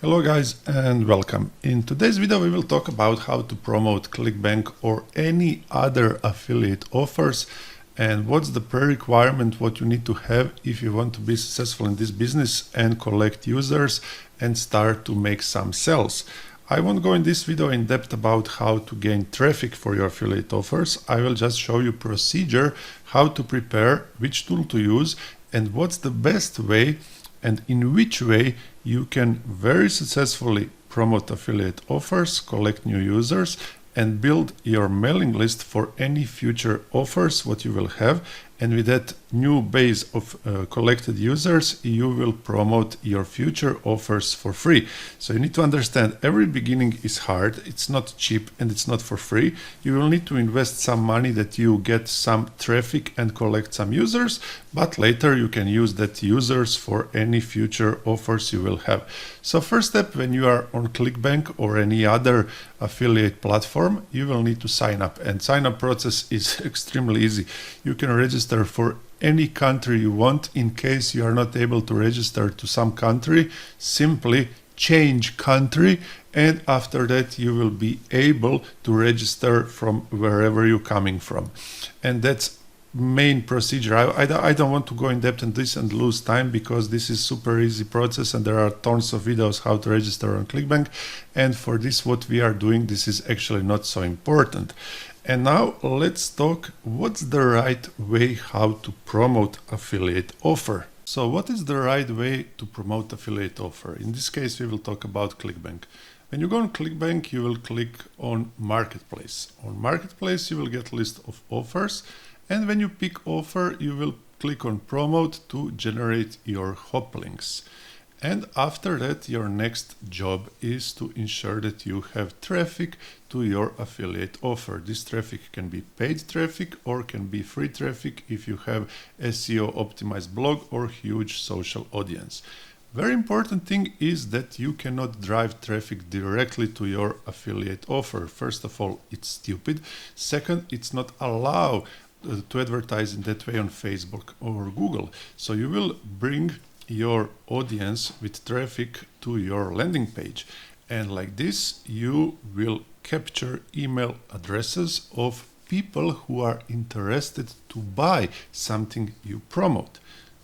Hello guys and welcome. In today's video we will talk about how to promote ClickBank or any other affiliate offers and what's the pre-requirement, what you need to have if you want to be successful in this business and collect users and start to make some sales. I won't go in this video in depth about how to gain traffic for your affiliate offers. I will just show you procedure, how to prepare, which tool to use and what's the best way and in which way you can very successfully promote affiliate offers, collect new users, and build your mailing list for any future offers what you will have. And with that new base of collected users, you will promote your future offers for free. So you need to understand every beginning is hard. It's not cheap and it's not for free. You will need to invest some money that you get some traffic and collect some users, but later you can use that users for any future offers you will have. So first step, when you are on ClickBank or any other affiliate platform, you will need to sign up, and sign up process is extremely easy. You can register for any country you want. In case you are not able to register to some country, simply change country, and after that you will be able to register from wherever you're coming from. And that's main procedure. I don't want to go in depth in this and lose time, because this is super easy process and there are tons of videos how to register on ClickBank, and for this what we are doing, this is actually not so important. And now let's talk what's the right way how to promote affiliate offer. So what is the right way to promote affiliate offer? In this case we will talk about ClickBank. When you go on ClickBank, you will click on Marketplace. On Marketplace you will get list of offers, and when you pick offer you will click on Promote to generate your hop links. And after that, your next job is to ensure that you have traffic to your affiliate offer. This traffic can be paid traffic or can be free traffic if you have SEO optimized blog or huge social audience. Very important thing is that you cannot drive traffic directly to your affiliate offer. First of all, it's stupid. Second, it's not allowed to advertise in that way on Facebook or Google. So you will bring your audience with traffic to your landing page, and like this you will capture email addresses of people who are interested to buy something you promote.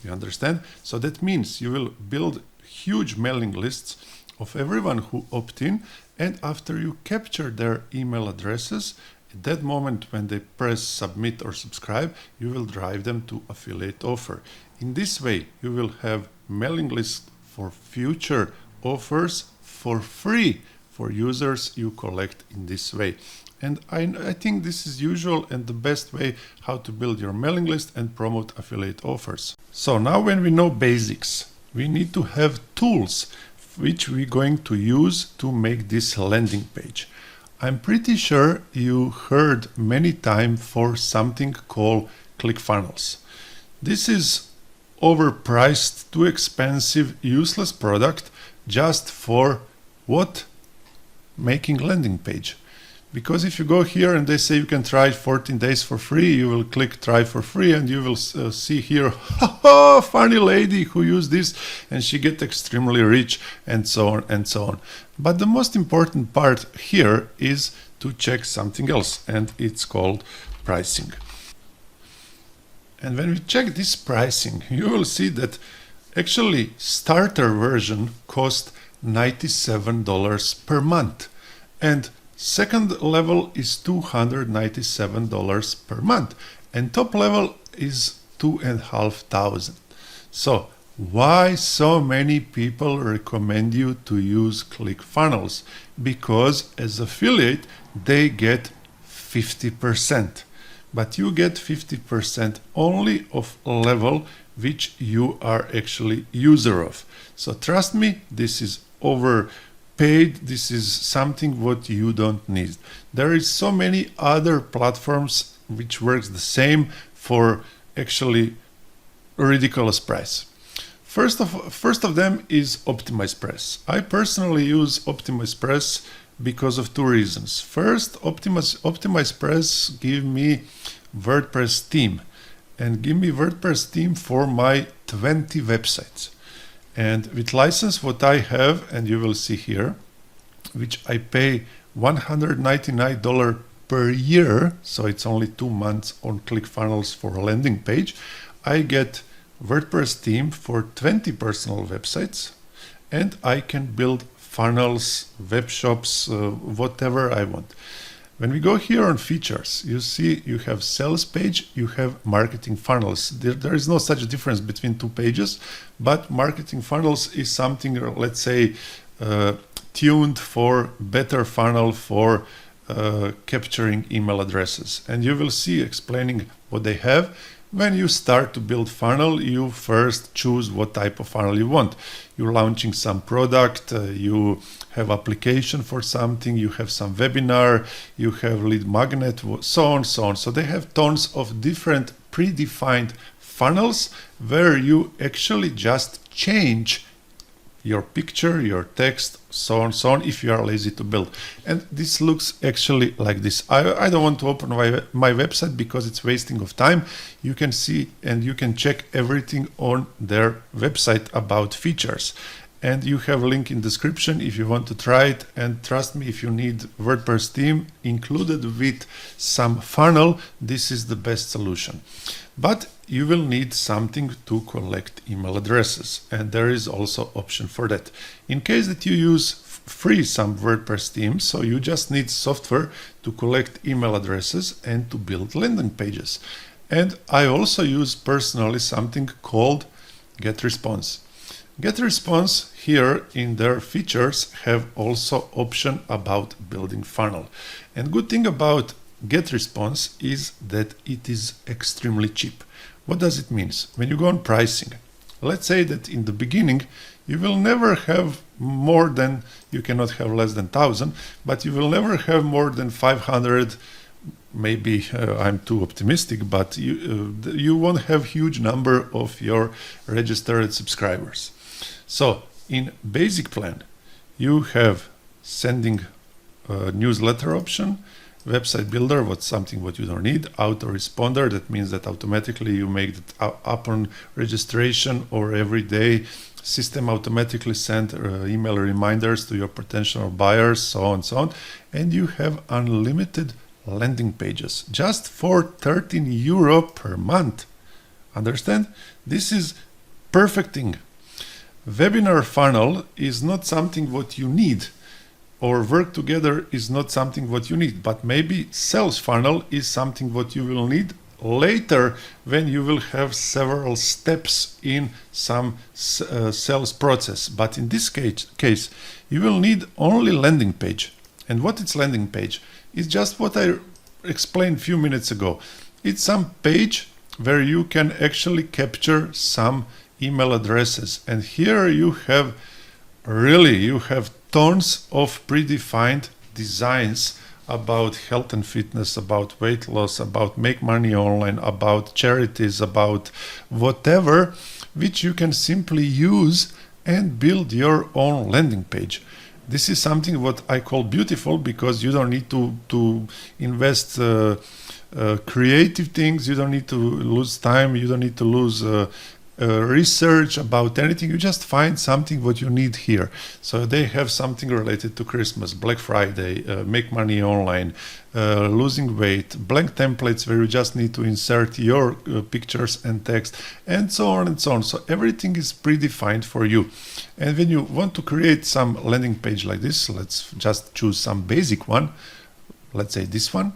You understand? So that means you will build huge mailing lists of everyone who opt in, and after you capture their email addresses, at that moment when they press submit or subscribe, you will drive them to affiliate offer. In this way you will have mailing list for future offers for free for users you collect in this way. And I think this is usual and the best way how to build your mailing list and promote affiliate offers. So now when we know basics, we need to have tools which we're going to use to make this landing page. I'm pretty sure you heard many times for something called ClickFunnels. This is overpriced, too expensive, useless product just for what? Making landing page. Because if you go here and they say you can try 14 days for free, you will click try for free and you will see here, funny lady who used this and she get extremely rich, and so on and so on. But the most important part here is to check something else, and it's called pricing. And when we check this pricing, you will see that actually starter version cost $97 per month, and second level is $297 per month, and top level is $2,500. So why so many people recommend you to use ClickFunnels? Because as affiliate they get 50%. But you get 50% only of level which you are actually user of. So trust me, this is overpaid. This is something what you don't need. There is so many other platforms which works the same for actually a ridiculous price. First of them is OptimizePress. I personally use OptimizePress because of two reasons. First, OptimizePress give me WordPress theme, and give me WordPress theme for my 20 websites. And with license, what I have, and you will see here, which I pay $199 per year, so it's only 2 months on ClickFunnels for a landing page, I get WordPress theme for 20 personal websites, and I can build funnels, web shops, whatever I want. When we go here on features, you see you have sales page, you have marketing funnels. There is no such difference between two pages, but marketing funnels is something, let's say, tuned for better funnel for capturing email addresses. And you will see explaining what they have. When you start to build funnel, you first choose what type of funnel you want. You're launching some product, you have application for something, you have some webinar, you have lead magnet, so on, so on. So they have tons of different predefined funnels where you actually just change your picture, your text, so on, so on, if you are lazy to build. And this looks actually like this. I don't want to open my website because it's wasting of time. You can see and you can check everything on their website about features. And you have a link in description if you want to try it. And trust me, if you need WordPress theme included with some funnel, this is the best solution. But you will need something to collect email addresses, and there is also option for that. In case that you use free some WordPress themes, so you just need software to collect email addresses and to build landing pages. And I also use personally something called GetResponse. GetResponse here in their features have also option about building funnel. And good thing about GetResponse is that it is extremely cheap. What does it mean? When you go on pricing, let's say that in the beginning you will never have more than, you cannot have less than 1,000, but you will never have more than 500. Maybe I'm too optimistic, but you won't have huge number of your registered subscribers. So in basic plan, you have sending a newsletter option, website builder, what's something what you don't need, autoresponder, that means that automatically you make it upon registration or every day system automatically send email reminders to your potential buyers, so on, so on. And you have unlimited landing pages just for 13 euro per month. Understand? This is perfect thing. Webinar funnel is not something what you need, or work together is not something what you need, but maybe sales funnel is something what you will need later when you will have several steps in some sales process. But in this case, you will need only landing page. And what is landing page? It's just what I explained a few minutes ago. It's some page where you can actually capture some email addresses. And here you have tons of predefined designs about health and fitness, about weight loss, about make money online, about charities, about whatever, which you can simply use and build your own landing page. This is something what I call beautiful, because you don't need to invest creative things, you don't need to lose time, you don't need to lose research about anything. You just find something what you need here. So they have something related to Christmas, Black Friday, make money online, losing weight, blank templates where you just need to insert your pictures and text, and so on and so on. So everything is predefined for you. And when you want to create some landing page like this, let's just choose some basic one. Let's say this one.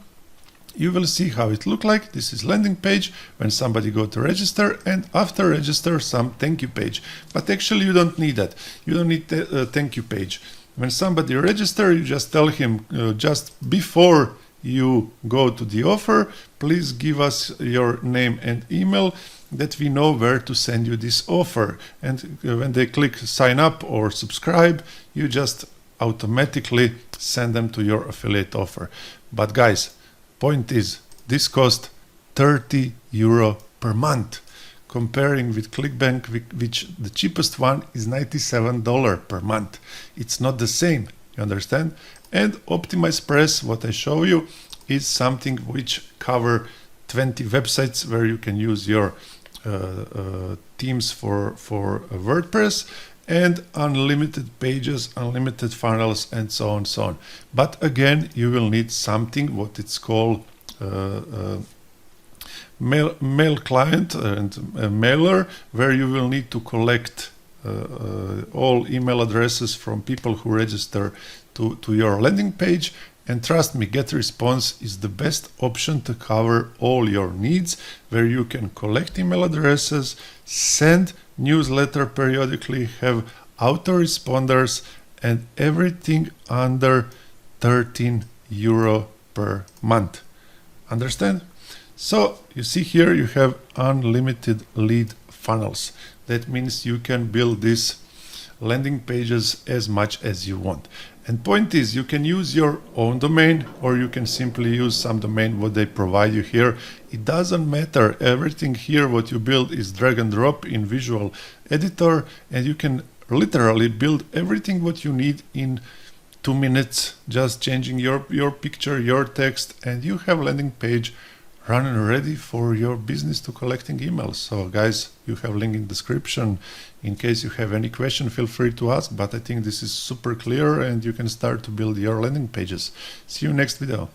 You will see how it look like. This is landing page when somebody go to register, and after register some thank you page. But actually you don't need that. You don't need a thank you page. When somebody register, you just tell him just before you go to the offer, please give us your name and email that we know where to send you this offer. And when they click sign up or subscribe, you just automatically send them to your affiliate offer. But guys, point is, this cost 30 euro per month, comparing with ClickBank, which the cheapest one is $97 per month. It's not the same, you understand? And Optimize Press, what I show you, is something which cover 20 websites where you can use your themes for WordPress, and unlimited pages, unlimited funnels, and so on, so on. But again, you will need something what it's called mail client and a mailer, where you will need to collect all email addresses from people who register to your landing page. And trust me, GetResponse is the best option to cover all your needs, where you can collect email addresses, send newsletter periodically, have autoresponders, and everything under 13 euro per month. Understand? So you see here you have unlimited lead funnels. That means you can build these landing pages as much as you want. And point is, you can use your own domain, or you can simply use some domain what they provide you here. It doesn't matter. Everything here what you build is drag and drop in Visual Editor, and you can literally build everything what you need in 2 minutes, just changing your picture, your text, and you have landing page running ready for your business to collecting emails. So guys, you have link in description. In case you have any question, feel free to ask, but I think this is super clear and you can start to build your landing pages. See you next video.